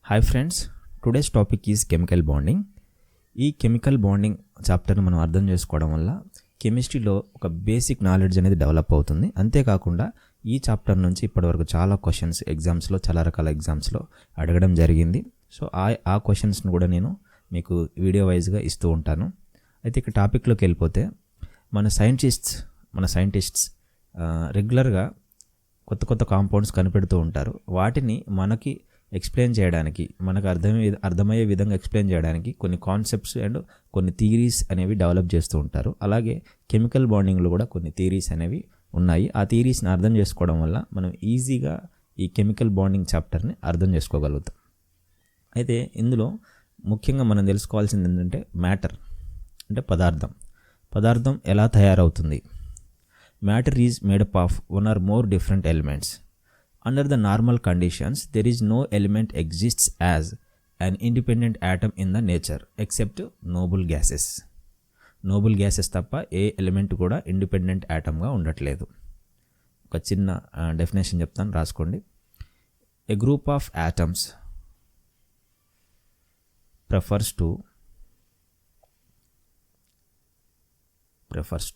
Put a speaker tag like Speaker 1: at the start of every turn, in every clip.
Speaker 1: Hi friends, today's topic is chemical bonding. ఈ chemical bonding చాప్టర్ని మనం అర్థం చేసుకోవడం వల్ల కెమిస్ట్రీలో ఒక బేసిక్ నాలెడ్జ్ అనేది డెవలప్ అవుతుంది. అంతేకాకుండా ఈ చాప్టర్ నుంచి ఇప్పటివరకు చాలా క్వశ్చన్స్ ఎగ్జామ్స్లో, చాలా రకాల ఎగ్జామ్స్లో అడగడం జరిగింది. సో ఆ క్వశ్చన్స్ని కూడా నేను మీకు వీడియో వైజ్గా ఇస్తూ ఉంటాను. అయితే ఇక టాపిక్లోకి వెళ్ళిపోతే మన సైంటిస్ట్స్ రెగ్యులర్గా కొత్త కొత్త కాంపౌండ్స్ కనిపెడుతూ ఉంటారు. వాటిని మనకి ఎక్స్ప్లెయిన్ చేయడానికి, మనకు అర్థమయ్యే విధంగా ఎక్స్ప్లెయిన్ చేయడానికి కొన్ని కాన్సెప్ట్స్ అండ్ కొన్ని థియరీస్ అనేవి డెవలప్ చేస్తూ ఉంటారు. అలాగే కెమికల్ బాండింగ్లో కూడా కొన్ని థియరీస్ అనేవి ఉన్నాయి. ఆ థియరీస్ని అర్థం చేసుకోవడం వల్ల మనం ఈజీగా ఈ కెమికల్ బాండింగ్ చాప్టర్ని అర్థం చేసుకోగలుగుతాం. అయితే ఇందులో ముఖ్యంగా మనం తెలుసుకోవాల్సింది ఏంటంటే మ్యాటర్ అంటే పదార్థం ఎలా తయారవుతుంది. Matter is made up of one or more different elements. Under the normal conditions, there is no element exists as an independent atom in the nature except noble gases. Noble gases తప్ప ఏ element కూడా independent యాటమ్గా ఉండట్లేదు. ఒక చిన్న definition చెప్తాను, రాసుకోండి. A group of atoms prefers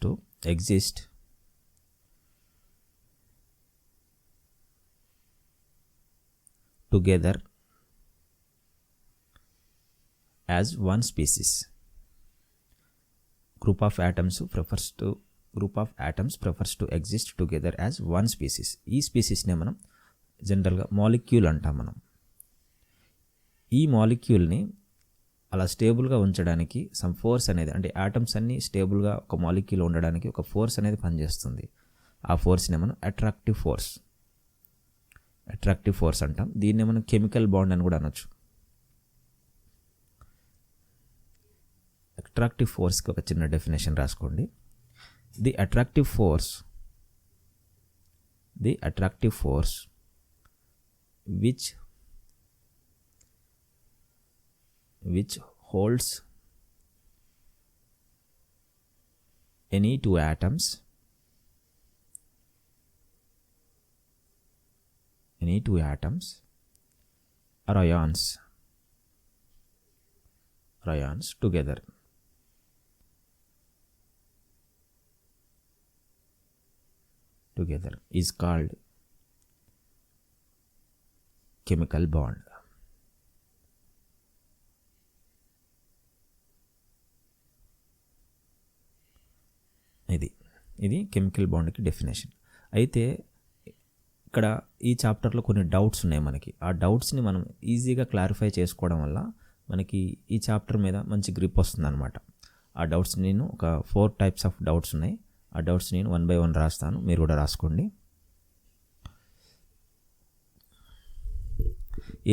Speaker 1: to exist together as one species. Group of atoms prefers to exist together as one species. ఈ స్పీసీస్నే మనం జనరల్గా మాలిక్యూల్ అంటాం. మనం ఈ మాలిక్యూల్ని అలా స్టేబుల్గా ఉంచడానికి సమ్ ఫోర్స్ అనేది, అంటే ఆటమ్స్ అన్నీ స్టేబుల్గా ఒక మాలిక్యూల్ ఉండడానికి ఒక ఫోర్స్ అనేది పనిచేస్తుంది. ఆ ఫోర్స్నే మనం అట్రాక్టివ్ ఫోర్స్ అంటాం. దీన్నే మనం కెమికల్ బాండ్ అని కూడా అనొచ్చు. అట్రాక్టివ్ ఫోర్స్కి ఒక చిన్న డెఫినేషన్ రాసుకోండి. The attractive force which holds any two atoms or ions together is called chemical bond. ఇది కెమికల్ బాండ్కి డెఫినేషన్. అయితే ఇక్కడ ఈ చాప్టర్లో కొన్ని డౌట్స్ ఉన్నాయి మనకి. ఆ డౌట్స్ని మనం ఈజీగా క్లారిఫై చేసుకోవడం వల్ల మనకి ఈ చాప్టర్ మీద మంచి గ్రిప్ వస్తుంది అనమాట. ఆ డౌట్స్ నేను ఒక 4 టైప్స్ ఆఫ్ డౌట్స్ ఉన్నాయి. ఆ డౌట్స్ నేను 1 by 1 రాస్తాను, మీరు కూడా రాసుకోండి.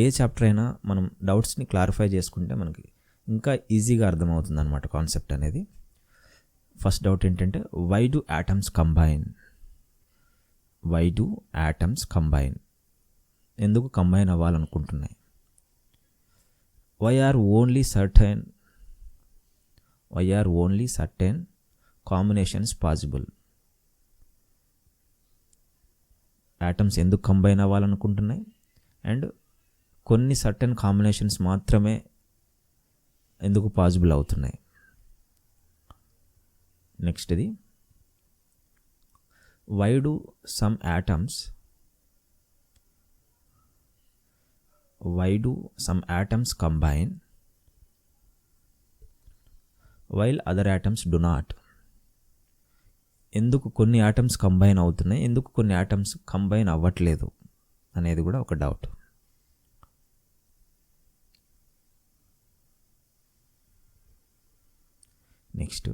Speaker 1: ఏ చాప్టర్ అయినా మనం డౌట్స్ని క్లారిఫై చేసుకుంటే మనకి ఇంకా ఈజీగా అర్థమవుతుంది అనమాట కాన్సెప్ట్ అనేది. ఫస్ట్ డౌట్ ఏంటంటే వై డు యాటమ్స్ కంబైన్? ఎందుకు కంబైన్ అవ్వాలనుకుంటున్నాయి? Why are only certain combinations possible? Atoms ఎందుకు కంబైన్ అవ్వాలనుకుంటున్నాయి అండ్ కొన్ని సర్టెన్ కాంబినేషన్స్ మాత్రమే ఎందుకు పాసిబుల్ అవుతున్నాయి? నెక్స్ట్ ఇది why do some atoms combine while other atoms do not? ఎందుకు కొన్ని ఆటమ్స్ కంబైన్ అవుతున్నాయి, ఎందుకు కొన్ని ఆటమ్స్ కంబైన్ అవ్వట్లేదు అనేది కూడా ఒక doubt. Next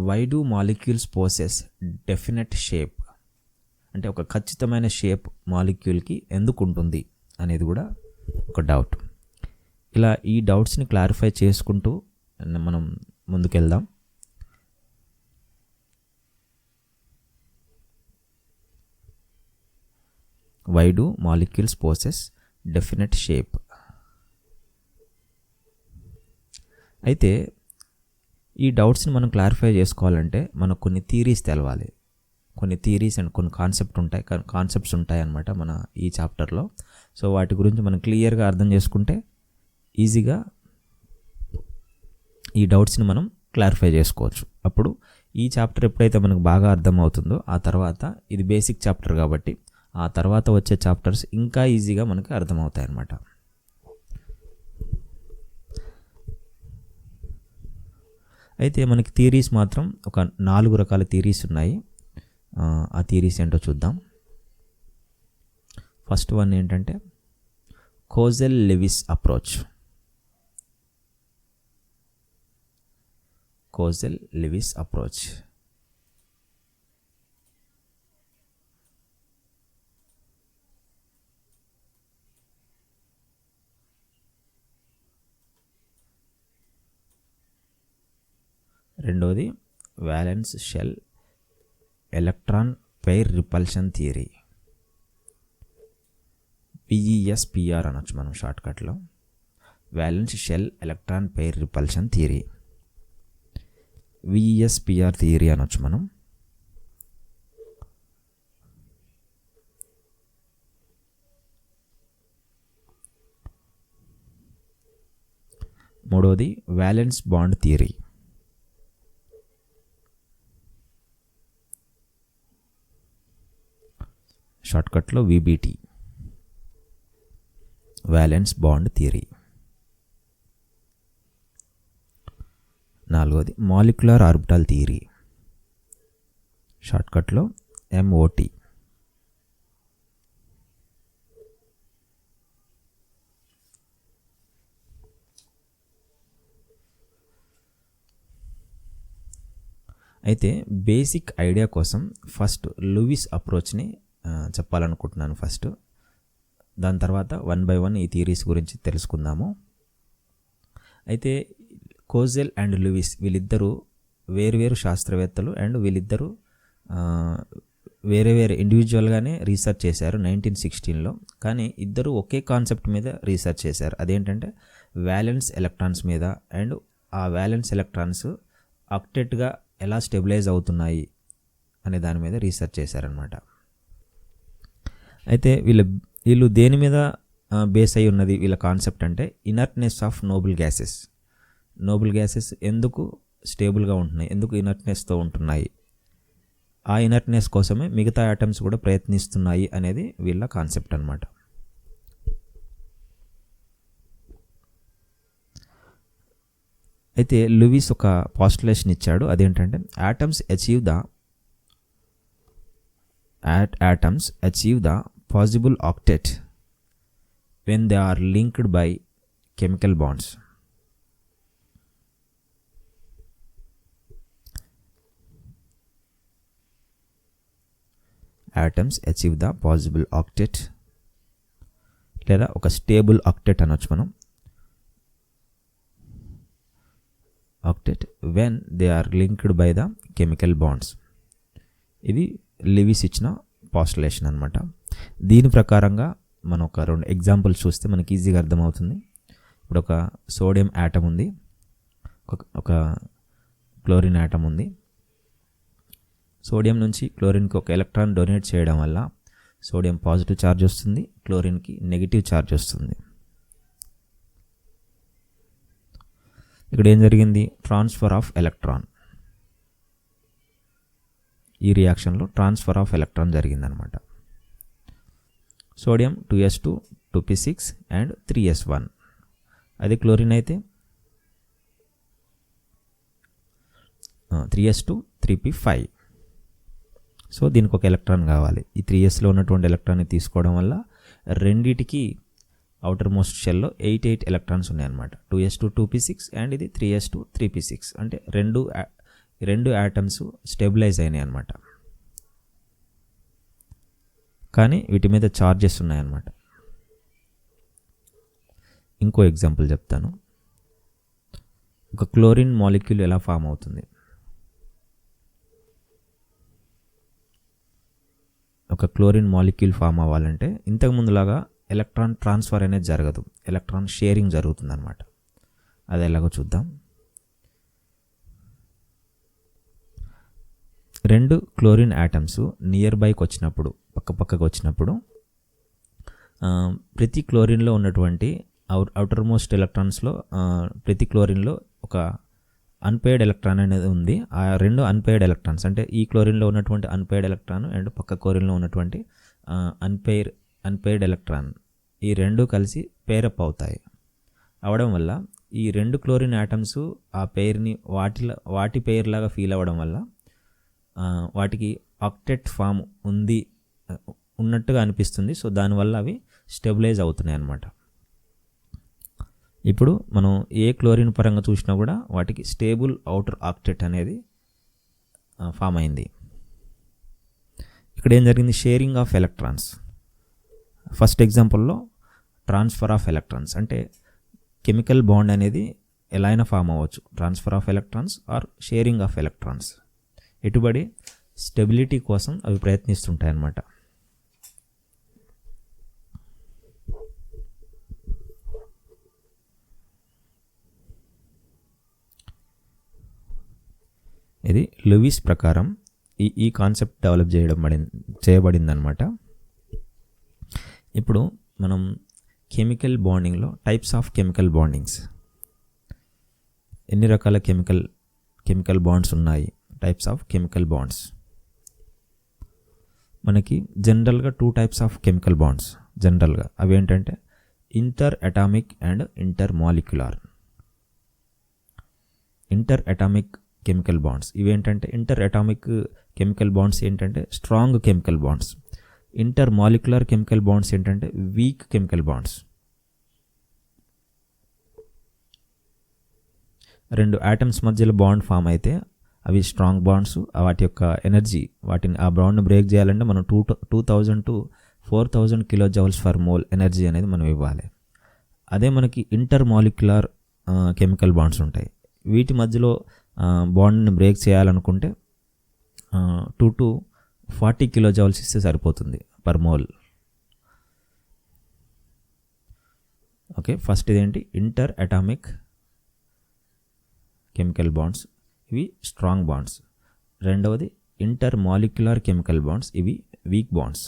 Speaker 1: why do molecules possess definite shape? అంటే ఒక ఖచ్చితమైన షేప్ మాలిక్యూల్కి ఎందుకు ఉంటుంది అనేది కూడా ఒక డౌట్. ఇలా ఈ డౌట్స్ని క్లారిఫై చేసుకుంటూ మనం ముందుకెళ్దాం. why do molecules possess definite shape? అయితే ఈ డౌట్స్ని మనం క్లారిఫై చేసుకోవాలంటే మనకు కొన్ని థియరీస్ తెలవాలి. కొన్ని థియరీస్ అండ్ కొన్ని కాన్సెప్ట్స్ ఉంటాయి అన్నమాట మన ఈ చాప్టర్లో. సో వాటి గురించి మనం క్లియర్గా అర్థం చేసుకుంటే ఈజీగా ఈ డౌట్స్ని మనం క్లారిఫై చేసుకోవచ్చు. అప్పుడు ఈ చాప్టర్ ఎప్పుడైతే మనకు బాగా అర్థమవుతుందో ఆ తర్వాత ఇది బేసిక్ చాప్టర్ కాబట్టి ఆ తర్వాత వచ్చే చాప్టర్స్ ఇంకా ఈజీగా మనకు అర్థమవుతాయి అన్నమాట. అయితే మనకి థియరీస్ మాత్రం ఒక 4 రకాల థియరీస్ ఉన్నాయి. ఆ థియరీస్ ఏంటో చూద్దాం. ఫస్ట్ వన్ ఏంటంటే కోజెల్-లెవిస్ అప్రోచ్. Kossel Lewis approach. రెండోది valence shell electron pair repulsion theory, VESPR అనొచ్చు మనం షార్ట్కట్లో. Valence shell electron pair repulsion theory, VESPR theory అనొచ్చు మనం. మూడోది వ్యాలెన్స్ బాండ్ థియరీ, షార్ట్కట్లో VBT, వ్యాలెన్స్ బాండ్ థియరీ. నాలుగోది మాలిక్యులర్ ఆర్బిటాల్ థియరీ, షార్ట్కట్లో MOT. అయితే బేసిక్ ఐడియా కోసం ఫస్ట్ లూయిస్ అప్రోచ్ని చెప్పాలనుకుంటున్నాను ఫస్ట్. దాని తర్వాత 1 by 1 ఈ థియరీస్ గురించి తెలుసుకుందాము. అయితే కోజెల్ అండ్ లూయిస్ వీళ్ళిద్దరూ వేరువేరు శాస్త్రవేత్తలు అండ్ వీళ్ళిద్దరూ వేరే వేరే ఇండివిజువల్గానే రీసెర్చ్ చేశారు 1916లో. కానీ ఇద్దరు ఒకే కాన్సెప్ట్ మీద రీసెర్చ్ చేశారు. అదేంటంటే వ్యాలెన్స్ ఎలక్ట్రాన్స్ మీద. అండ్ ఆ వ్యాలెన్స్ ఎలక్ట్రాన్స్ ఆక్టెట్గా ఎలా స్టెబిలైజ్ అవుతున్నాయి అనే దాని మీద రీసెర్చ్ చేశారనమాట. అయితే వీళ్ళు దేని మీద బేస్ అయి ఉన్నది వీళ్ళ కాన్సెప్ట్ అంటే inertness of noble gases. Noble gases ఎందుకు స్టేబుల్గా ఉంటున్నాయి, ఎందుకు ఇనర్ట్నెస్తో ఉంటున్నాయి, ఆ ఇనర్ట్నెస్ కోసమే మిగతా ఆటమ్స్ కూడా ప్రయత్నిస్తున్నాయి అనేది వీళ్ళ కాన్సెప్ట్ అనమాట. అయితే లూయిస్ ఒక పాస్టులేషన్ ఇచ్చాడు. అదేంటంటే atoms achieve the possible octet when they are linked by chemical bonds. Atoms achieve the possible octet లేదా ఒక స్టేబుల్ ఆక్టెట్ అనొచ్చు మనం. octet when they are linked by the chemical bonds. ఇది లూయిస్ ఇచ్చిన పాస్టులేషన్ అనమాట. దీని ప్రకారంగా మనం ఒక 2 ఎగ్జాంపుల్స్ చూస్తే మనకి ఈజీగా అర్థమవుతుంది. ఇప్పుడు ఒక సోడియం యాటమ్ ఉంది, ఒక క్లోరిన్ యాటమ్ ఉంది. సోడియం నుంచి క్లోరిన్కి ఒక ఎలక్ట్రాన్ డొనేట్ చేయడం వల్ల సోడియం పాజిటివ్ ఛార్జ్ వస్తుంది, క్లోరిన్కి నెగిటివ్ ఛార్జ్ వస్తుంది. ఇక్కడ ఏం జరిగింది, ట్రాన్స్ఫర్ ఆఫ్ ఎలక్ట్రాన్. ఈ రియాక్షన్లో ట్రాన్స్ఫర్ ఆఫ్ ఎలక్ట్రాన్ జరిగిందనమాట. Sodium 2s2 2p6 and 3s1. అది క్లోరిన్ అయితే 3s2 3p5. సో దీనికి ఒక ఎలక్ట్రాన్ కావాలి. ఈ 3sలో ఉన్నటువంటి ఎలక్ట్రాన్ని తీసుకోవడం వల్ల రెండిటికి అవుటర్ మోస్ట్ షెల్లో 8 ఎలక్ట్రాన్స్ ఉన్నాయన్నమాట. 2s2 2p6 అండ్ ఇది 3s2 3p6. అంటే రెండు యాటమ్స్ స్టెబిలైజ్ అయినాయి అన్నమాట. కానీ వీటి మీద ఛార్జెస్ ఉన్నాయన్నమాట. ఇంకో ఎగ్జాంపుల్ చెప్తాను. ఒక క్లోరిన్ మాలిక్యూల్ ఎలా ఫామ్ అవుతుంది. ఒక క్లోరిన్ మాలిక్యూల్ ఫామ్ అవ్వాలంటే ఇంతకుముందులాగా ఎలక్ట్రాన్ ట్రాన్స్ఫర్ అనేది జరగదు, ఎలక్ట్రాన్ షేరింగ్ జరుగుతుంది అనమాట. అది ఎలాగో చూద్దాం. 2 క్లోరిన్ యాటమ్స్ నియర్ బైకి వచ్చినప్పుడు, పక్కపక్కకు వచ్చినప్పుడు ప్రతి క్లోరిన్లో ఉన్నటువంటి అవుటర్ మోస్ట్ ఎలక్ట్రాన్స్లో ప్రతి క్లోరిన్లో ఒక అన్పెయిడ్ ఎలక్ట్రాన్ అనేది ఉంది. ఆ రెండు అన్పెయిడ్ ఎలక్ట్రాన్స్ అంటే ఈ క్లోరిన్లో ఉన్నటువంటి అన్పెయిడ్ ఎలక్ట్రాన్ అండ్ పక్క క్లోరిన్లో ఉన్నటువంటి అన్పెయిడ్ ఎలక్ట్రాన్, ఈ రెండు కలిసి పేరప్ అవుతాయి. అవడం వల్ల ఈ రెండు క్లోరిన్ యాటమ్స్ ఆ పెయిర్ని వాటి పెయిర్ లాగా ఫీల్ అవ్వడం వల్ల వాటికి ఆక్టెట్ ఫామ్ ఉన్నట్టుగా అనిపిస్తుంది. సో దానివల్ల అవి స్టెబిలైజ్ అవుతున్నాయి అన్నమాట. ఇప్పుడు మనం ఏ క్లోరిన్ పరంగా చూసినా కూడా వాటికి స్టేబుల్ అవుటర్ ఆక్టెట్ అనేది ఫామ్ అయింది. ఇక్కడ ఏం జరిగింది? Sharing of electrons. ఫస్ట్ ఎగ్జాంపుల్లో ట్రాన్స్ఫర్ ఆఫ్ ఎలక్ట్రాన్స్ అంటే కెమికల్ బాండ్ అనేది ఎలా అయినా ఫామ్ అవ్వచ్చు. Transfer of electrons or sharing of electrons. ఎటుబడి స్టెబిలిటీ కోసం అవి ప్రయత్నిస్తుంటాయి అన్నమాట. ఇది లూయిస్ ప్రకారం ఈ కాన్సెప్ట్ డెవలప్ చేయబడింది అనమాట. ఇప్పుడు మనం కెమికల్ బాండింగ్లో టైప్స్ ఆఫ్ కెమికల్ బాండింగ్స్, ఎన్ని రకాల కెమికల్ బాండ్స్ ఉన్నాయి, టైప్స్ ఆఫ్ కెమికల్ బాండ్స్. మనకి జనరల్గా 2 టైప్స్ ఆఫ్ కెమికల్ బాండ్స్ జనరల్గా. అవి ఏంటంటే inter atomic and inter molecular. Inter atomic chemical bonds ఇవేంటంటే ఇంటర్ అటామిక్ కెమికల్ బాండ్స్ ఏంటంటే strong chemical bonds. Inter molecular chemical bonds ఏంటంటే వీక్ కెమికల్ బాండ్స్. రెండు atoms మధ్యలో బాండ్ ఫామ్ అయితే అవి స్ట్రాంగ్ బాండ్స్. వాటి యొక్క ఎనర్జీ, ఆ బాండ్ని బ్రేక్ చేయాలంటే మనం 2000 to 4000 kJ/mol ఎనర్జీ అనేది మనం ఇవ్వాలి. అదే మనకి ఇంటర్ మాలిక్యులర్ కెమికల్ బాండ్స్ ఉంటాయి. వీటి మధ్యలో బాండ్ని బ్రేక్ చేయాలనుకుంటే 2 to 40 kJ ఇస్తే సరిపోతుంది పర్ మోల్. ఓకే, ఫస్ట్ ఇదేంటి? ఇంటర్ అటామిక్ కెమికల్ బాండ్స్, ఇవి స్ట్రాంగ్ బాండ్స్. రెండవది ఇంటర్ మాలిక్యులర్ కెమికల్ బాండ్స్, ఇవి వీక్ బాండ్స్.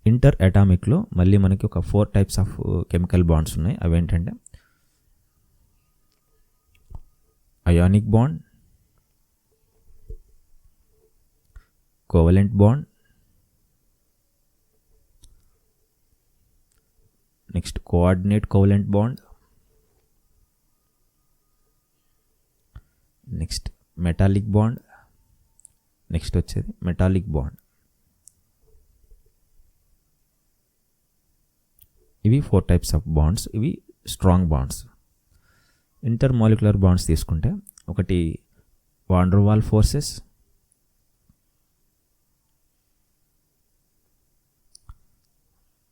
Speaker 1: ఇంటర్ అటామిక్లో మళ్ళీ మనకి ఒక 4 టైప్స్ ఆఫ్ కెమికల్ బాండ్స్ ఉన్నాయి. అవేంటంటే ionic bond, covalent bond, next coordinate covalent bond, next metallic bond, next వచ్చేది మెటాలిక్ బాండ్. ఇవి 4 టైప్స్ ఆఫ్ బాండ్స్, ఇవి strong bonds. Inter molecular bonds తీసుకుంటే ఒకటి వాన్ డెర్ వాల్ ఫోర్సెస్,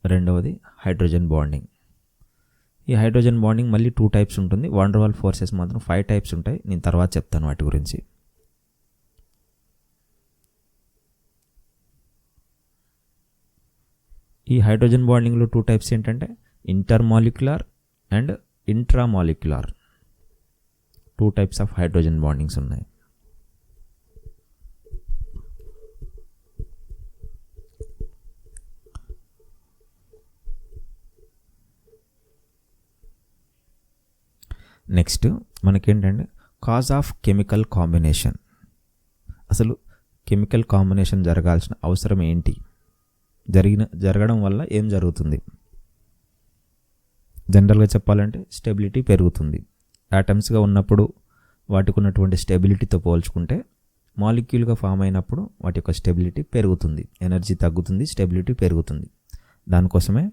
Speaker 1: రెండవది హైడ్రోజన్ బాండింగ్. ఈ hydrogen bonding మళ్ళీ 2 టైప్స్ ఉంటుంది. Van der wall forces మాత్రం 5 టైప్స్ ఉంటాయి. నేను తర్వాత చెప్తాను వాటి గురించి. ఈ హైడ్రోజన్ బాండింగ్లో 2 టైప్స్ ఏంటంటే inter molecular and intra molecular. 2 types of hydrogen bondings ఉన్నాయి. నెక్స్ట్ మనకేంటంటే కాజ్ ఆఫ్ కెమికల్ కాంబినేషన్. అసలు కెమికల్ కాంబినేషన్ జరగాల్సిన అవసరం ఏంటి, జరగడం వల్ల ఏం జరుగుతుంది? జనరల్గా చెప్పాలంటే స్టెబిలిటీ పెరుగుతుంది. యాటమ్స్గా ఉన్నప్పుడు వాటికి ఉన్నటువంటి స్టెబిలిటీతో పోల్చుకుంటే మాలిక్యూల్గా ఫామ్ అయినప్పుడు వాటి యొక్క స్టెబిలిటీ పెరుగుతుంది, ఎనర్జీ తగ్గుతుంది, స్టెబిలిటీ పెరుగుతుంది. దానికోసమే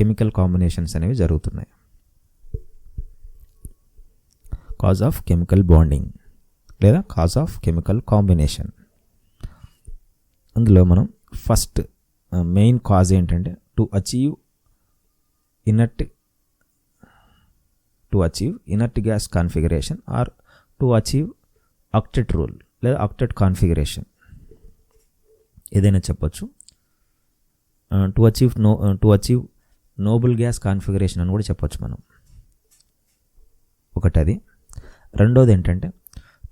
Speaker 1: కెమికల్ కాంబినేషన్స్ అనేవి జరుగుతున్నాయి. కాజ్ ఆఫ్ కెమికల్ బాండింగ్ లేదా కాజ్ ఆఫ్ కెమికల్ కాంబినేషన్. అందులో మనం ఫస్ట్ మెయిన్ కాజ్ ఏంటంటే to achieve inert gas configuration or to achieve octet rule లేదా ఆక్టెట్ కాన్ఫిగరేషన్, ఏదైనా చెప్పొచ్చు. To achieve noble gas configuration అని కూడా చెప్పొచ్చు మనం. ఒకటి అది. రెండోది ఏంటంటే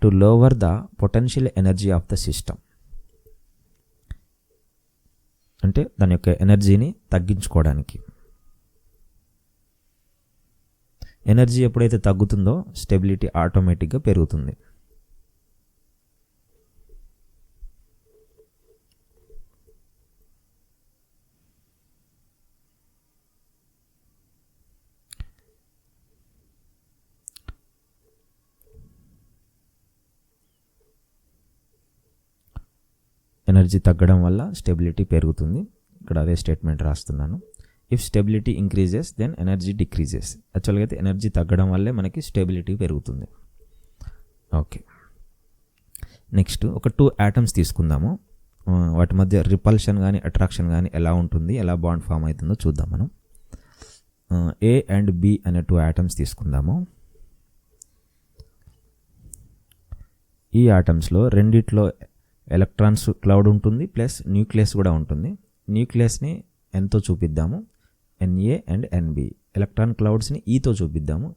Speaker 1: to lower the potential energy of the system. అంటే దాని యొక్క ఎనర్జీని తగ్గించుకోవడానికి. ఎనర్జీ ఎప్పుడైతే తగ్గుతుందో స్టెబిలిటీ ఆటోమేటిక్గా పెరుగుతుంది. ఎనర్జీ తగ్గడం వల్ల స్టెబిలిటీ పెరుగుతుంది. ఇక్కడ అదే స్టేట్మెంట్ రాస్తున్నాను. If stability increases then energy decreases. యాక్చువల్గా అయితే ఎనర్జీ తగ్గడం వల్లే మనకి స్టెబిలిటీ పెరుగుతుంది. ఓకే, నెక్స్ట్ ఒక 2 ఆటమ్స్ తీసుకుందాము. వాటి మధ్య రిపల్షన్ కానీ అట్రాక్షన్ కానీ ఎలా ఉంటుంది, ఎలా బాండ్ ఫామ్ అవుతుందో చూద్దాం మనం. A అండ్ B అనే 2 ఆటమ్స్ తీసుకుందాము. ఈ ఆటమ్స్లో రెండిట్లో ఎలక్ట్రాన్స్ క్లౌడ్ ఉంటుంది ప్లస్ న్యూక్లియస్ కూడా ఉంటుంది. న్యూక్లియస్ని Nతో చూపిద్దాము, Na అండ్ Nb. ఎలక్ట్రాన్ క్లౌడ్స్ని Eతో చూపిద్దాము,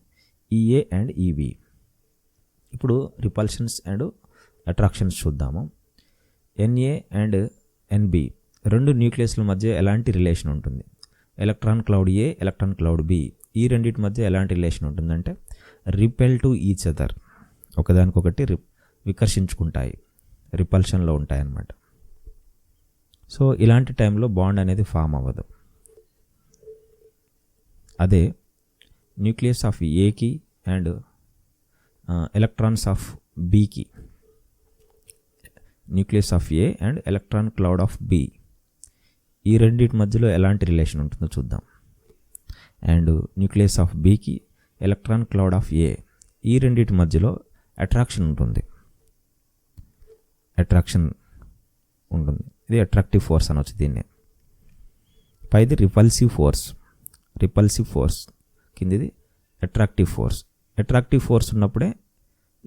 Speaker 1: Ea అండ్ Eb. ఇప్పుడు రిపల్షన్స్ అండ్ అట్రాక్షన్స్ చూద్దాము. Na అండ్ Nb రెండు న్యూక్లియస్ల మధ్య ఎలాంటి రిలేషన్ ఉంటుంది? Electron cloud A, electron cloud B, ఈ రెండింటి మధ్య ఎలాంటి రిలేషన్ ఉంటుందంటే రిపెల్ టు ఈచ్ అదర్, ఒకదానికొకటి వికర్షించుకుంటాయి, రిపల్షన్లో ఉంటాయి అన్నమాట. సో ఇలాంటి టైంలో బాండ్ అనేది ఫామ్ అవ్వదు. అదే న్యూక్లియస్ ఆఫ్ ఏకి అండ్ ఎలక్ట్రాన్స్ ఆఫ్ బికి, nucleus of A and electron cloud of B, ఈ రెండింటి మధ్యలో ఎలాంటి రిలేషన్ ఉంటుందో చూద్దాం. అండ్ న్యూక్లియస్ ఆఫ్ బికి ఎలక్ట్రాన్ క్లౌడ్ ఆఫ్ ఏ, ఈ రెండింటి మధ్యలో అట్రాక్షన్ ఉంటుంది. అట్రాక్షన్ ఉంటుంది, ఇది అట్రాక్టివ్ ఫోర్స్ అనొచ్చు దీన్ని. పైది రిపల్సివ్ ఫోర్స్, రిపల్సివ్ ఫోర్స్ కిందిది అట్రాక్టివ్ ఫోర్స్. అట్రాక్టివ్ ఫోర్స్ ఉన్నప్పుడే,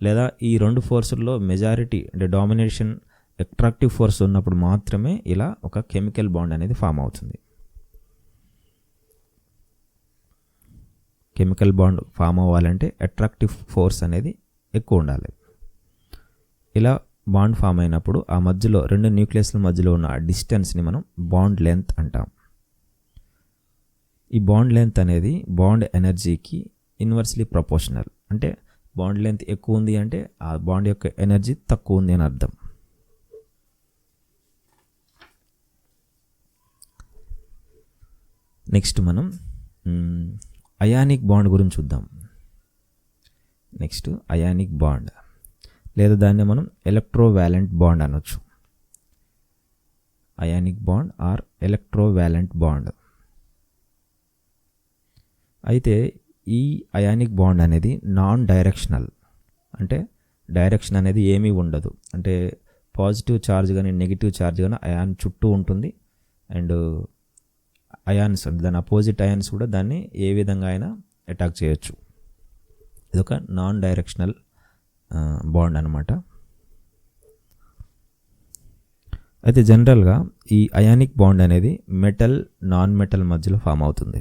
Speaker 1: లేదా ఈ రెండు ఫోర్సుల్లో మెజారిటీ అంటే డామినేషన్ అట్రాక్టివ్ ఫోర్స్ ఉన్నప్పుడు మాత్రమే ఇలా ఒక కెమికల్ బాండ్ అనేది ఫామ్ అవుతుంది. కెమికల్ బాండ్ ఫామ్ అవ్వాలంటే అట్రాక్టివ్ ఫోర్స్ అనేది ఎక్కువ ఉండాలి. ఇలా బాండ్ ఫామ్ అయినప్పుడు ఆ మధ్యలో రెండు న్యూక్లియస్ల మధ్యలో ఉన్న డిస్టెన్స్ని మనం బాండ్ లెంత్ అంటాం. ఈ బాండ్ లెంత్ అనేది బాండ్ ఎనర్జీకి ఇన్వర్స్లీ ప్రపోర్షనల్. అంటే బాండ్ లెంత్ ఎక్కువ ఉంది అంటే ఆ బాండ్ యొక్క ఎనర్జీ తక్కువ ఉంది అని అర్థం. నెక్స్ట్ మనం అయానిక్ బాండ్ గురించి చూద్దాం. నెక్స్ట్ అయానిక్ బాండ్, లేదా దాన్ని మనం ఎలక్ట్రోవాలెంట్ బాండ్ అనొచ్చు. Ionic bond or electrovalent bond. అయితే ఈ అయానిక్ బాండ్ అనేది నాన్ డైరెక్షనల్, అంటే డైరెక్షన్ అనేది ఏమీ ఉండదు. అంటే పాజిటివ్ ఛార్జ్ కానీ నెగిటివ్ ఛార్జ్ కానీ అయాన్ చుట్టూ ఉంటుంది. అండ్ అయాన్స్ అంటే దాని అపోజిట్ అయాన్స్ కూడా దాన్ని ఏ విధంగా అయినా అటాక్ చేయొచ్చు. ఇదొక నాన్ డైరెక్షనల్ బాండ్ అనమాట. అయితే జనరల్గా ఈ అయానిక్ బాండ్ అనేది మెటల్ నాన్ మెటల్ మధ్యలో ఫామ్ అవుతుంది.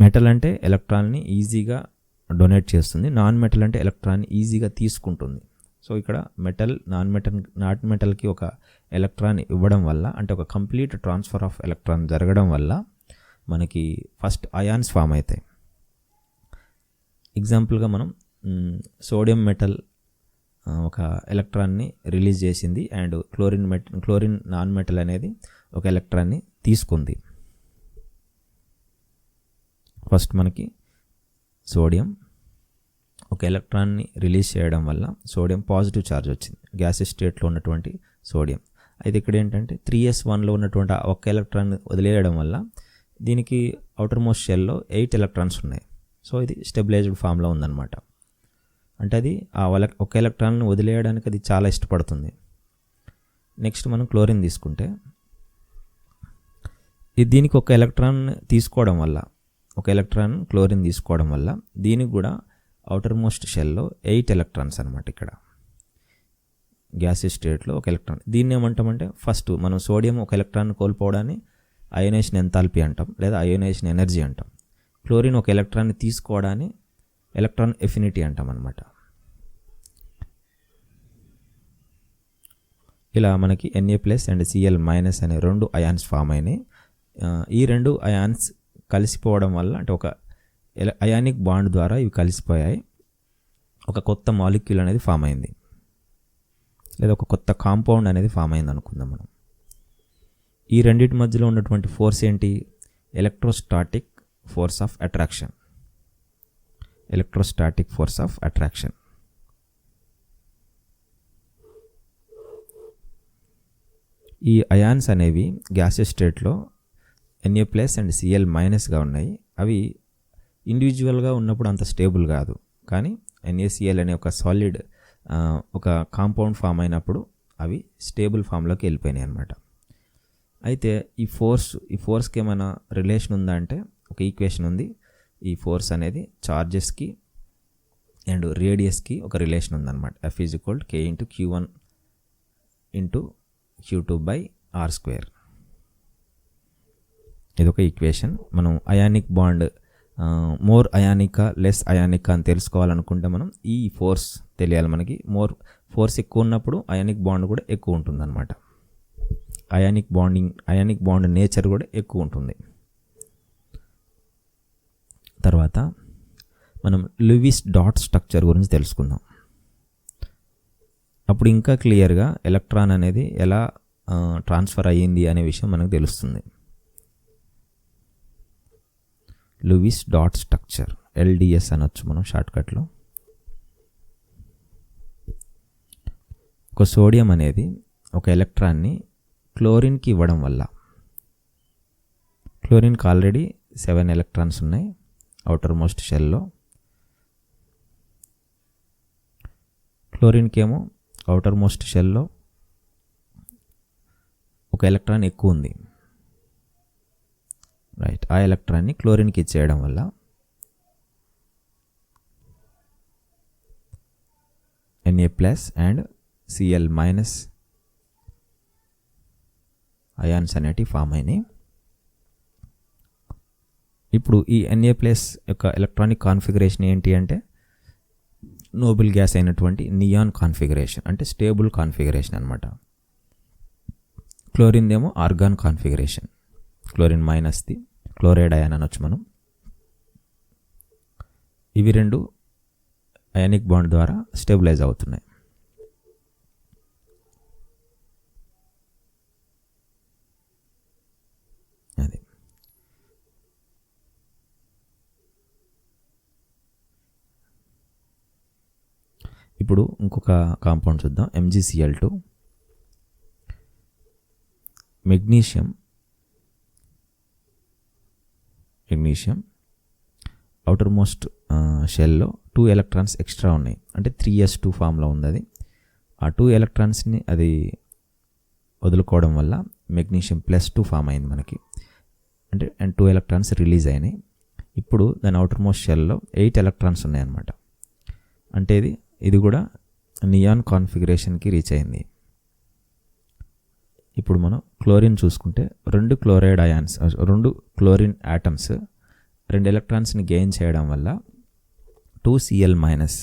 Speaker 1: మెటల్ అంటే ఎలక్ట్రాన్ని ఈజీగా డొనేట్ చేస్తుంది, నాన్ మెటల్ అంటే ఎలక్ట్రాన్ని ఈజీగా తీసుకుంటుంది. సో ఇక్కడ మెటల్ నాన్ మెటల్కి ఒక ఎలక్ట్రాన్ ఇవ్వడం వల్ల, అంటే ఒక కంప్లీట్ ట్రాన్స్ఫర్ ఆఫ్ ఎలక్ట్రాన్ జరగడం వల్ల మనకి ఫస్ట్ అయాన్స్ ఫామ్ అవుతాయి. ఎగ్జాంపుల్గా మనం సోడియం మెటల్ ఒక ఎలక్ట్రాన్ని రిలీజ్ చేసింది అండ్ క్లోరిన్ నాన్ మెటల్ అనేది ఒక ఎలక్ట్రాన్ని తీసుకుంది. ఫస్ట్ మనకి సోడియం ఒక ఎలక్ట్రాన్ని రిలీజ్ చేయడం వల్ల సోడియం పాజిటివ్ ఛార్జ్ వచ్చింది, గ్యాసెస్ స్టేట్లో ఉన్నటువంటి సోడియం. అయితే ఇక్కడ ఏంటంటే 3s1లో ఉన్నటువంటి ఒక ఎలక్ట్రాన్ వదిలేయడం వల్ల దీనికి అవుటర్ మోస్ట్ షెల్లో 8 ఎలక్ట్రాన్స్ ఉన్నాయి. సో ఇది స్టెబిలైజ్డ్ ఫామ్లో ఉందన్నమాట. అంటే అది ఒక ఎలక్ట్రాన్ని వదిలేయడానికి అది చాలా ఇష్టపడుతుంది. నెక్స్ట్ మనం క్లోరిన్ తీసుకుంటే దీనికి ఒక ఎలక్ట్రాన్ తీసుకోవడం వల్ల, ఒక ఎలక్ట్రాన్ క్లోరిన్ తీసుకోవడం వల్ల దీనికి కూడా అవుటర్ మోస్ట్ షెల్లో 8 ఎలక్ట్రాన్స్ అనమాట. ఇక్కడ గ్యాసెస్ స్టేట్లో ఒక ఎలక్ట్రాన్. దీన్ని ఏమంటామంటే ఫస్ట్ మనం సోడియం ఒక ఎలక్ట్రాన్ కోల్పోవడాన్ని అయోనైజేషన్ ఎంథాల్పీ అంటాం, లేదా అయోనైజేషన్ ఎనర్జీ అంటాం. క్లోరిన్ ఒక ఎలక్ట్రాన్ని తీసుకోవడాన్ని ఎలక్ట్రాన్ ఎఫినిటీ అంటాం అనమాట. ఇలా మనకి Na plus and Cl minus అనే 2 అయాన్స్ ఫామ్ అయినాయి. ఈ 2 అయాన్స్ కలిసిపోవడం వల్ల అంటే ఒక అయానిక్ బాండ్ ద్వారా ఇవి కలిసిపోయాయి. ఒక కొత్త మాలిక్యూల్ అనేది ఫామ్ అయింది, లేదా ఒక కొత్త కాంపౌండ్ అనేది ఫామ్ అయింది అనుకుందాం మనం. ఈ రెండింటి మధ్యలో ఉన్నటువంటి ఫోర్స్ ఏంటి? Electrostatic force of attraction. Electrostatic force of attraction. ఈ అయాన్స్ అనేవి గ్యాసెస్ స్టేట్లో Na ప్లస్ అండ్ Cl మైనస్గా ఉన్నాయి. అవి ఇండివిజువల్గా ఉన్నప్పుడు అంత స్టేబుల్ కాదు, కానీ NaCl అనే ఒక సాలిడ్ ఒక కాంపౌండ్ ఫామ్ అయినప్పుడు అవి స్టేబుల్ ఫామ్లోకి వెళ్ళిపోయినాయి అన్నమాట. అయితే ఈ ఫోర్స్కి ఏమైనా రిలేషన్ ఉందా అంటే ఒక ఈక్వేషన్ ఉంది. ఈ ఫోర్స్ అనేది చార్జెస్కి అండ్ రేడియస్కి ఒక రిలేషన్ ఉందన్నమాట. F = K × Q1 × Q2/r². ఇదొక ఈక్వేషన్. మనం అయానిక్ బాండ్ మోర్ అయానికా లెస్ అయానికా అని తెలుసుకోవాలనుకుంటే మనం ఈ ఫోర్స్ తెలియాలి మనకి. ఫోర్స్ ఎక్కువ ఉన్నప్పుడు అయానిక్ బాండ్ కూడా ఎక్కువ ఉంటుందన్నమాట. అయానిక్ బాండ్ నేచర్ కూడా ఎక్కువ ఉంటుంది. తర్వాత మనం లూయిస్ డాట్ స్ట్రక్చర్ గురించి తెలుసుకుందాం. అప్పుడు ఇంకా క్లియర్గా ఎలక్ట్రాన్ అనేది ఎలా ట్రాన్స్ఫర్ అయ్యింది అనే విషయం మనకు తెలుస్తుంది. లూయిస్ డాట్ స్ట్రక్చర్, LDS అనొచ్చు మనం షార్ట్కట్లో. ఒక సోడియం అనేది ఒక ఎలక్ట్రాన్ని క్లోరిన్కి ఇవ్వడం వల్ల, క్లోరిన్కి ఆల్రెడీ 7 ఎలక్ట్రాన్స్ ఉన్నాయి అవుటర్ మోస్ట్ షెల్లో. క్లోరిన్కి ఏమో అవుటర్ మోస్ట్ షెల్లో ఒక ఎలక్ట్రాన్ ఎక్కువ ఉంది, రైట్. ఆ ఎలక్ట్రాన్ని క్లోరిన్కి ఇచ్చేయడం వల్ల Na plus and Cl minus ions అనేటివి ఫామ్ అయినాయి. ఇప్పుడు ఈ Na ప్లస్ యొక్క ఎలక్ట్రానిక్ కాన్ఫిగరేషన్ ఏంటి అంటే నోబెల్ గ్యాస్ అయినటువంటి నియాన్ కాన్ఫిగరేషన్, అంటే స్టేబుల్ కాన్ఫిగరేషన్ అనమాట. క్లోరిన్ ఏమో ఆర్గాన్ కాన్ఫిగరేషన్, క్లోరిన్ మైనస్ది క్లోరైడ్ అయాన్ అనొచ్చు మనం. ఇవి రెండు అయానిక్ బాండ్ ద్వారా స్టెబిలైజ్ అవుతున్నాయి. అది ఇప్పుడు ఇంకొక కాంపౌండ్ చూద్దాం, MgCl2. మెగ్నీషియం అవుటర్ మోస్ట్ షెల్లో 2 ఎలక్ట్రాన్స్ ఎక్స్ట్రా ఉన్నాయి, అంటే 3s2 ఫామ్లో ఉంది. అది ఆ 2 ఎలక్ట్రాన్స్ని అది వదులుకోవడం వల్ల మెగ్నీషియం +2 ఫామ్ అయింది మనకి, అంటే 2 ఎలక్ట్రాన్స్ రిలీజ్ అయినాయి. ఇప్పుడు దాని అవుటర్ మోస్ట్ షెల్లో 8 ఎలక్ట్రాన్స్ ఉన్నాయన్నమాట. అంటే ఇది కూడా నియాన్ కాన్ఫిగరేషన్కి రీచ్ అయింది. ఇప్పుడు మనం క్లోరిన్ చూసుకుంటే 2 క్లోరిన్ యాటమ్స్ 2 ఎలక్ట్రాన్స్ని గెయిన్ చేయడం వల్ల 2Cl మైనస్.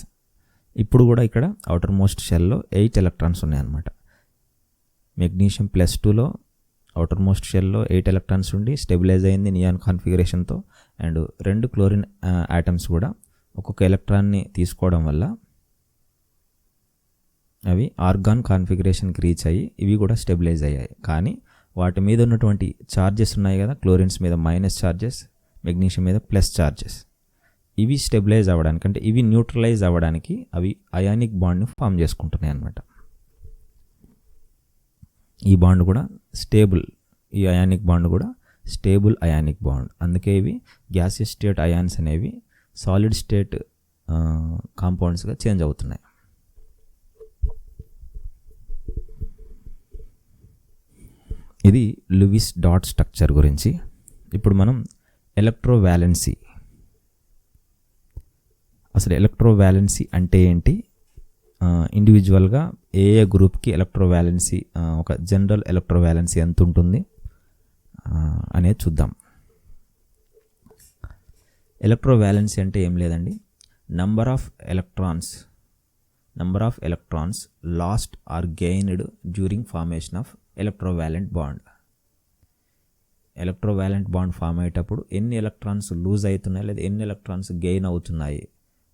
Speaker 1: ఇప్పుడు కూడా ఇక్కడ అవుటర్ మోస్ట్ షెల్లో 8 ఎలక్ట్రాన్స్ ఉన్నాయన్నమాట. మెగ్నీషియం +2లో అవుటర్ మోస్ట్ షెల్లో 8 ఎలక్ట్రాన్స్ ఉండి స్టెబిలైజ్ అయింది నియాన్ కాన్ఫిగరేషన్తో. అండ్ 2 క్లోరిన్ యాటమ్స్ కూడా ఒక్కొక్క ఎలక్ట్రాన్ని తీసుకోవడం వల్ల అవి ఆర్గాన్ కాన్ఫిగరేషన్కి రీచ్ అయ్యి ఇవి కూడా స్టెబిలైజ్ అయ్యాయి. కానీ వాటి మీద ఉన్నటువంటి ఛార్జెస్ ఉన్నాయి కదా, క్లోరిన్స్ మీద మైనస్ ఛార్జెస్, మెగ్నీషియం మీద ప్లస్ ఛార్జెస్, ఇవి స్టెబిలైజ్ అవ్వడానికి, అంటే ఇవి న్యూట్రలైజ్ అవ్వడానికి అవి అయానిక్ బాండ్ని ఫామ్ చేసుకుంటున్నాయి అన్నమాట. ఈ బాండ్ కూడా స్టేబుల్, ఈ అయానిక్ బాండ్ కూడా స్టేబుల్ అయానిక్ బాండ్. అందుకే ఇవి గ్యాసియస్ స్టేట్ అయాన్స్ అనేవి సాలిడ్ స్టేట్ కాంపౌండ్స్గా చేంజ్ అవుతున్నాయి. ఇది లూయిస్ డాట్ స్ట్రక్చర్ గురించి. ఇప్పుడు మనం ఎలక్ట్రోవాలెన్సీ, అసలు ఎలక్ట్రోవాలెన్సీ అంటే ఏంటి, ఇండివిజువల్గా ఏ గ్రూప్కి ఎలక్ట్రోవాలెన్సీ, ఒక జనరల్ ఎలక్ట్రోవాలెన్సీ ఎంత ఉంటుంది అనేది చూద్దాం. ఎలక్ట్రోవాలెన్సీ అంటే ఏం లేదండి, number of electrons number of electrons lost or gained during formation of electrovalent bond. Electrovalent bond form అయ్యేటప్పుడు ఎన్ని ఎలక్ట్రాన్స్ లూజ్ అవుతున్నాయి లేదా ఎన్ని ఎలక్ట్రాన్స్ గెయిన్ అవుతున్నాయి,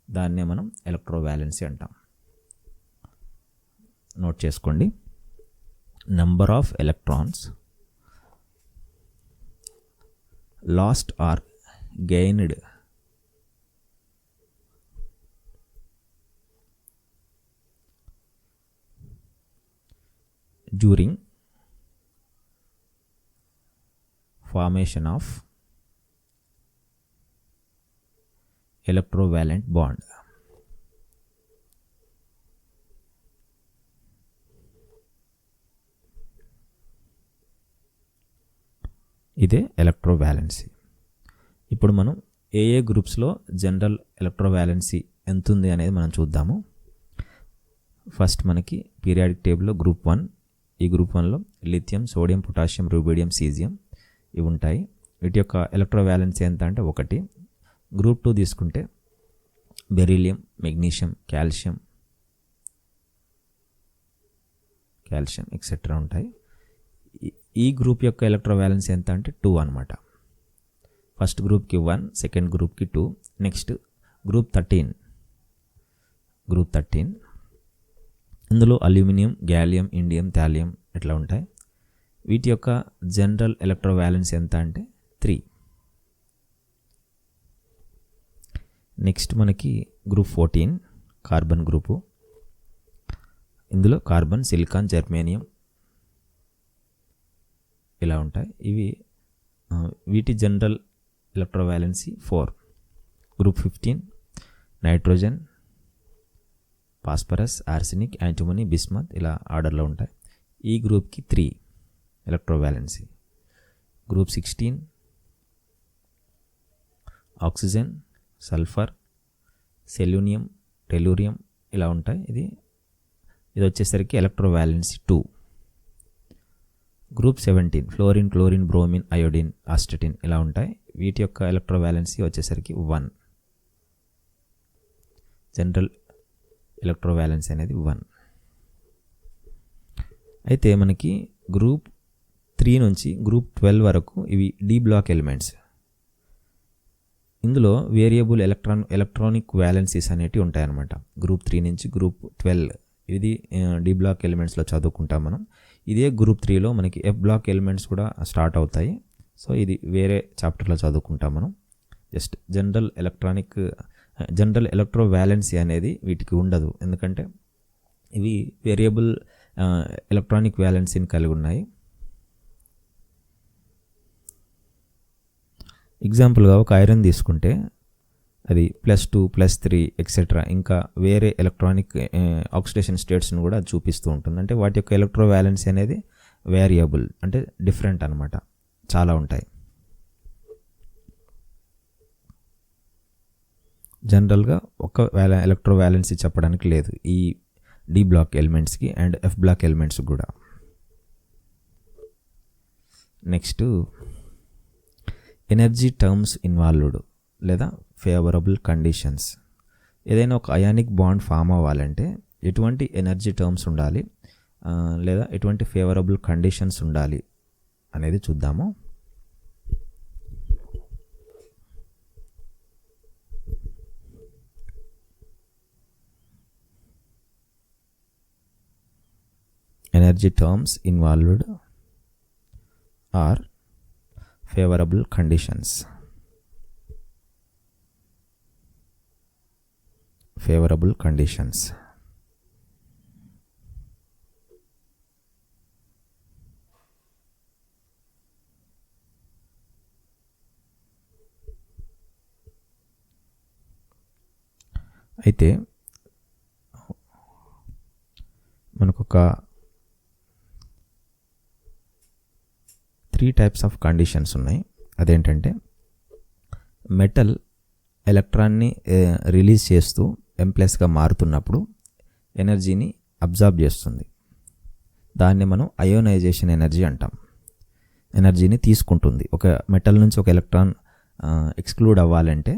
Speaker 1: దాన్నే మనం ఎలక్ట్రోవాలెన్సీ అంటాం. నోట్ చేసుకోండి. Number of electrons lost or gained during formation of electrovalent bond. ఇదే ఎలక్ట్రోవాలెన్సీ. ఇప్పుడు మనం ఏ గ్రూప్స్లో జనరల్ ఎలక్ట్రోవాలెన్సీ ఎంత ఉంది అనేది మనం చూద్దాము. ఫస్ట్ మనకి పీరియాడిక్ టేబుల్లో గ్రూప్ 1, ఈ గ్రూప్ 1లో lithium, sodium, potassium, rubidium, caesium ఇవి ఉంటాయి. వీటి యొక్క ఎలక్ట్రోవాలెన్సీ ఎంత అంటే 1. గ్రూప్ 2 తీసుకుంటే బెరీలియం, మెగ్నీషియం, కాల్షియం ఎక్సెట్రా ఉంటాయి. ఈ గ్రూప్ యొక్క ఎలక్ట్రోవాలెన్సీ ఎంత అంటే 2 అనమాట. ఫస్ట్ గ్రూప్కి 1, సెకండ్ గ్రూప్కి 2. నెక్స్ట్ గ్రూప్ 13 ఇందులో అల్యూమినియం, గ్యాలియం, ఇండియం, థాలియం ఇట్లా ఉంటాయి. వీటి యొక్క జనరల్ ఎలక్ట్రోవాలెన్సీ ఎంత అంటే 3. నెక్స్ట్ మనకి గ్రూప్ 14 కార్బన్ గ్రూపు. ఇందులో కార్బన్, సిలికాన్, జర్మేనియం ఇలా ఉంటాయి. వీటి general electrovalency 4. Group 15 nitrogen, phosphorus, arsenic, antimony, bismuth ఇలా ఆర్డర్లో ఉంటాయి. ఈ గ్రూప్కి 3 electrovalency. Group 16 oxygen, sulphur, selenium, tellurium ఇలా ఉంటాయి. ఇది వచ్చేసరికి electrovalency 2. Group 17 fluorine, chlorine, bromine, iodine, astatine ఇలా ఉంటాయి. వీటి యొక్క ఎలక్ట్రోవాలెన్సీ వచ్చేసరికి 1. జనరల్ ఎలక్ట్రోవాలెన్సీ అనేది 1. అయితే మనకి గ్రూప్ 3 నుంచి గ్రూప్ 12 వరకు ఇవి డి బ్లాక్ ఎలిమెంట్స్. ఇందులో వేరియబుల్ ఎలక్ట్రానిక్ వ్యాలెన్సీస్ అనేటివి ఉంటాయన్నమాట. గ్రూప్ 3 నుంచి గ్రూప్ 12 ఇది డి బ్లాక్ ఎలిమెంట్స్లో చదువుకుంటాం మనం. ఇదే గ్రూప్ 3లో మనకి ఎఫ్ బ్లాక్ ఎలిమెంట్స్ కూడా స్టార్ట్ అవుతాయి. సో ఇది వేరే చాప్టర్లో చదువుకుంటాం మనం. జస్ట్ జనరల్ ఎలక్ట్రోవాలెన్సీ అనేది వీటికి ఉండదు, ఎందుకంటే ఇవి వేరియబుల్ ఎలక్ట్రానిక్ వ్యాలెన్సీని కలిగి ఉన్నాయి. ఎగ్జాంపుల్గా ఒక ఐరన్ తీసుకుంటే అది +2, +3 ఎక్సెట్రా ఇంకా వేరే ఎలక్ట్రానిక్ ఆక్సిడేషన్ స్టేట్స్ని కూడా చూపిస్తూ ఉంటుంది. అంటే వాటి యొక్క ఎలక్ట్రోవాలెన్సీ అనేది వేరియబుల్, అంటే డిఫరెంట్ అనమాట, చాలా ఉంటాయి. జనరల్గా ఒక ఎలక్ట్రోవాలెన్సీ చెప్పడానికి లేదు ఈ డి బ్లాక్ ఎలిమెంట్స్కి అండ్ ఎఫ్ బ్లాక్ ఎలిమెంట్స్ కూడా. నెక్స్ట్ ఎనర్జీ టర్మ్స్ ఇన్వాల్వ్డ్ లేదా ఫేవరబుల్ కండిషన్స్. ఏదైనా ఒక అయానిక్ బాండ్ ఫామ్ అవ్వాలంటే ఎటువంటి ఎనర్జీ టర్మ్స్ ఉండాలి లేదా ఎటువంటి ఫేవరబుల్ కండిషన్స్ ఉండాలి అనేది చూద్దాము. Energy terms involved are favorable conditions. Favorable conditions. అయితే మనకొక 3 టైప్స్ ఆఫ్ కండిషన్స్ ఉన్నాయి. అదేంటంటే మెటల్ ఎలక్ట్రాన్ని రిలీజ్ చేస్తూ M+గా మారుతున్నప్పుడు ఎనర్జీని అబ్జార్బ్ చేస్తుంది. దాన్ని మనం అయోనైజేషన్ ఎనర్జీ అంటాం. ఎనర్జీని తీసుకుంటుంది. ఒక మెటల్ నుంచి ఒక ఎలక్ట్రాన్ ఎక్స్క్లూడ్ అవ్వాలంటే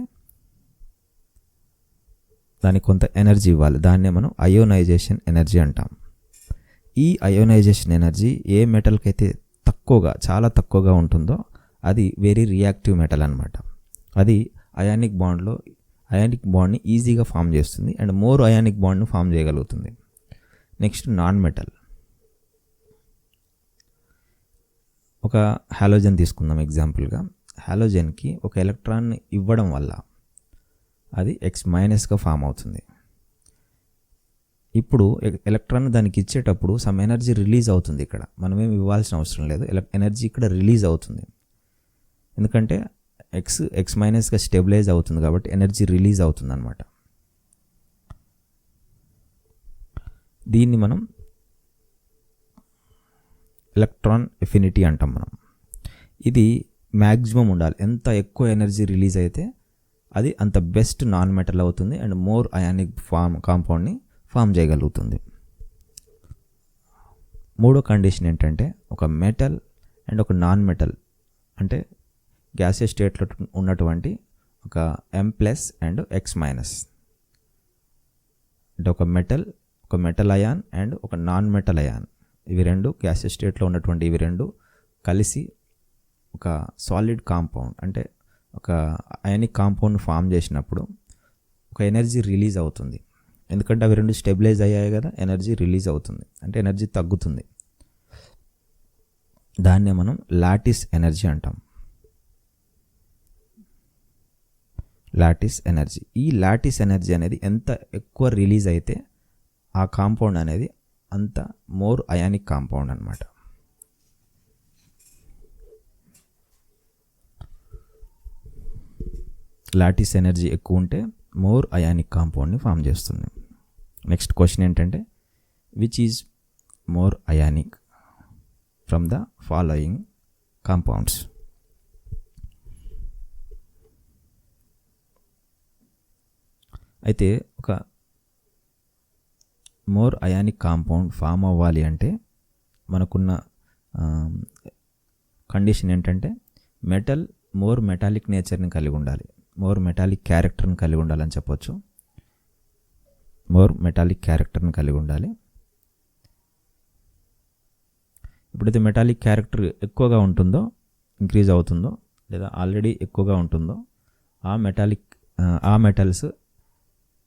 Speaker 1: దానికి కొంత ఎనర్జీ ఇవ్వాలి. దాన్నే మనం అయోనైజేషన్ ఎనర్జీ అంటాం. ఈ అయోనైజేషన్ ఎనర్జీ ఏ మెటల్కి అయితే చాలా తక్కువగా ఉంటుందో అది వెరీ రియాక్టివ్ మెటల్ అనమాట. అది అయానిక్ బాండ్ని ఈజీగా ఫామ్ చేస్తుంది అండ్ మోర్ అయానిక్ బాండ్ను ఫామ్ చేయగలుగుతుంది. Next non metal. ఒక హాలోజన్ తీసుకుందాం ఎగ్జాంపుల్గా. హాలోజన్కి ఒక ఎలక్ట్రాన్ని ఇవ్వడం వల్ల అది X- ఫామ్ అవుతుంది. ఇప్పుడు ఎలక్ట్రాన్ దానికి ఇచ్చేటప్పుడు సమ్ ఎనర్జీ రిలీజ్ అవుతుంది. ఇక్కడ మనమేమి ఇవ్వాల్సిన అవసరం లేదు, ఎనర్జీ ఇక్కడ రిలీజ్ అవుతుంది. ఎందుకంటే X- స్టెబిలైజ్ అవుతుంది కాబట్టి ఎనర్జీ రిలీజ్ అవుతుంది అనమాట. దీన్ని మనం ఎలక్ట్రాన్ ఎఫినిటీ అంటాం మనం. ఇది మ్యాక్సిమం ఉండాలి. ఎంత ఎక్కువ ఎనర్జీ రిలీజ్ అయితే అది అంత బెస్ట్ నాన్ మెటల్ అవుతుంది అండ్ మోర్ అయానిక్ కాంపౌండ్ని ఫామ్ చేయగలుగుతుంది. మూడో కండిషన్ ఏంటంటే ఒక మెటల్ అండ్ ఒక నాన్ మెటల్ అంటే గ్యాసియస్ స్టేట్లో ఉన్నటువంటి ఒక M+ అండ్ X-, అంటే ఒక మెటల్ అయాన్ అండ్ ఒక నాన్ మెటల్ అయాన్, ఇవి రెండు గ్యాసియస్ స్టేట్లో ఉన్నటువంటి ఇవి రెండు కలిసి ఒక సాలిడ్ కాంపౌండ్ అంటే ఒక అయానిక్ కాంపౌండ్ ఫామ్ చేసినప్పుడు ఒక ఎనర్జీ రిలీజ్ అవుతుంది. ఎందుకంటే అవి రెండు స్టెబిలైజ్ అయ్యాయి కదా, ఎనర్జీ రిలీజ్ అవుతుంది అంటే ఎనర్జీ తగ్గుతుంది. దాన్నే మనం లాటిస్ ఎనర్జీ అంటాం. Lattice energy. ఈ లాటిస్ ఎనర్జీ అనేది ఎంత ఎక్కువ రిలీజ్ అయితే ఆ కాంపౌండ్ అనేది అంత మోర్ అయానిక్ కాంపౌండ్ అనమాట. లాటిస్ ఎనర్జీ ఎక్కువ ఉంటే మోర్ అయానిక్ కాంపౌండ్ని ఫామ్ చేస్తుంది. నెక్స్ట్ క్వశ్చన్ ఏంటంటే which is more ionic from the following compounds? అయితే ఒక మోర్ అయానిక్ కాంపౌండ్ ఫామ్ అవ్వాలి అంటే మనకున్న కండిషన్ ఏంటంటే మెటల్ మోర్ మెటాలిక్ నేచర్ని కలిగి ఉండాలి, మోర్ మెటాలిక్ క్యారెక్టర్ని కలిగి ఉండాలని చెప్పొచ్చు. మోర్ మెటాలిక్ క్యారెక్టర్ని కలిగి ఉండాలి. ఎప్పుడైతే మెటాలిక్ క్యారెక్టర్ ఎక్కువగా ఉంటుందో, ఇంక్రీజ్ అవుతుందో లేదా ఆల్రెడీ ఎక్కువగా ఉంటుందో ఆ మెటల్స్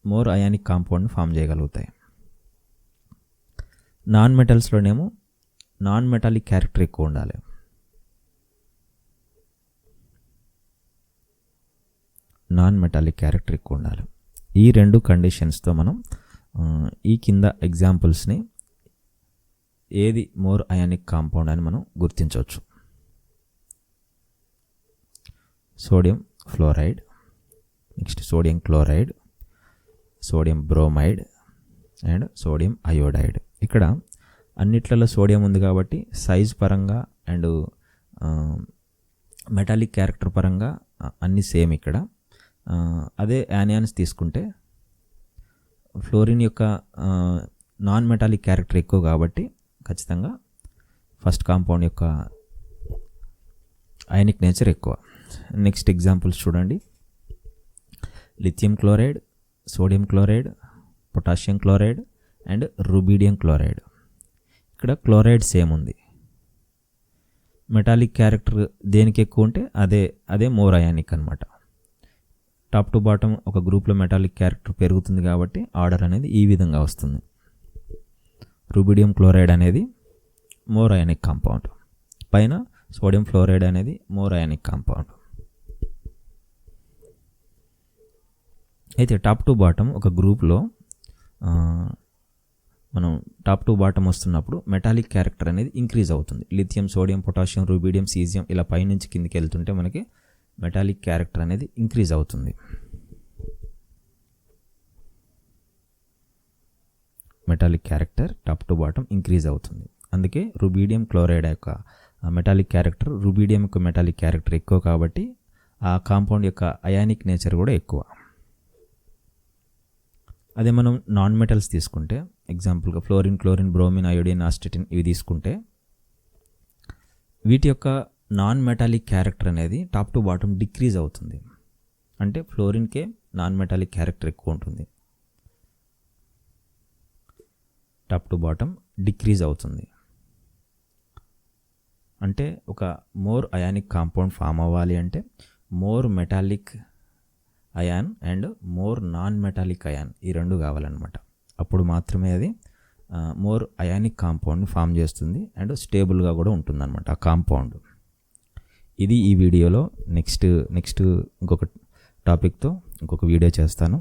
Speaker 1: మోర్ అయానిక్ కాంపౌండ్ని ఫామ్ చేయగలుగుతాయి. నాన్ మెటల్స్లోనేమో నాన్ మెటాలిక్ క్యారెక్టర్ ఎక్కువ ఉండాలి. ఈ రెండు కండిషన్స్తో మనం ఈ కింద ఎగ్జాంపుల్స్ని ఏది మోర్ అయానిక్ కాంపౌండ్ అని మనం గుర్తించవచ్చు. Sodium fluoride, next sodium chloride, sodium bromide and sodium iodide. ఇక్కడ అన్నిట్లలో సోడియం ఉంది కాబట్టి సైజ్ పరంగా అండ్ మెటాలిక్ క్యారెక్టర్ పరంగా అన్నీ సేమ్. ఇక్కడ అదే యానియాన్స్ తీసుకుంటే ఫ్లోరిన్ యొక్క నాన్ మెటాలిక్ క్యారెక్టర్ ఎక్కువ కాబట్టి ఖచ్చితంగా ఫస్ట్ కాంపౌండ్ యొక్క అయానిక్ నేచర్ ఎక్కువ. నెక్స్ట్ ఎగ్జాంపుల్స్ చూడండి. Lithium chloride, sodium chloride, potassium chloride and rubidium chloride. ఇక్కడ క్లోరైడ్ సేమ్ ఉంది. మెటాలిక్ క్యారెక్టర్ దేనికి ఎక్కువ ఉంటే అదే మోర్ అయానిక్ అనమాట. టాప్ టు బాటమ్ ఒక గ్రూప్లో మెటాలిక్ క్యారెక్టర్ పెరుగుతుంది కాబట్టి ఆర్డర్ అనేది ఈ విధంగా వస్తుంది. రుబీడియం క్లోరైడ్ అనేది మోర్ అయానిక్ కాంపౌండ్, పైన సోడియం ఫ్లోరైడ్ అనేది మోర్ అయానిక్ కాంపౌండ్. అయితే టాప్ టు బాటమ్ ఒక గ్రూప్లో మనం టాప్ టు బాటమ్ వస్తున్నప్పుడు మెటాలిక్ క్యారెక్టర్ అనేది ఇంక్రీజ్ అవుతుంది. Lithium, sodium, potassium, rubidium, caesium ఇలా పైనుంచి కిందికి వెళ్తుంటే మనకి మెటాలిక్ క్యారెక్టర్ అనేది ఇంక్రీజ్ అవుతుంది. Metallic character top to bottom increase అవుతుంది. అందుకే రుబీడియం క్లోరైడ్ యొక్క మెటాలిక్ క్యారెక్టర్, రుబీడియం యొక్క మెటాలిక్ క్యారెక్టర్ ఎక్కువ కాబట్టి ఆ కాంపౌండ్ యొక్క అయానిక్ నేచర్ కూడా ఎక్కువ. అదే మనం నాన్ మెటల్స్ తీసుకుంటే ఎగ్జాంపుల్గా ఫ్లోరిన్, క్లోరిన్, బ్రోమిన్, అయోడిన్, ఆస్టటిన్ ఇవి తీసుకుంటే వీటి యొక్క నాన్ మెటాలిక్ క్యారెక్టర్ అనేది టాప్ టు బాటమ్ డిక్రీజ్ అవుతుంది. అంటే ఫ్లోరిన్కే నాన్ మెటాలిక్ క్యారెక్టర్ ఎక్కువ ఉంటుంది, టాప్ టు బాటమ్ డిక్రీజ్ అవుతుంది. అంటే ఒక మోర్ అయానిక్ కాంపౌండ్ ఫామ్ అవ్వాలి అంటే more metallic ion and more non metallic ion ఈ రెండు కావాలన్నమాట. అప్పుడు మాత్రమే అది మోర్ అయానిక్ కాంపౌండ్ని ఫామ్ చేస్తుంది అండ్ స్టేబుల్గా కూడా ఉంటుందన్నమాట ఆ కాంపౌండ్. ఇది ఈ వీడియోలో. నెక్స్ట్ ఇంకొక టాపిక్తో ఇంకొక వీడియో చేస్తాను.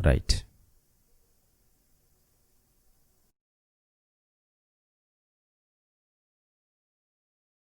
Speaker 1: రైట్.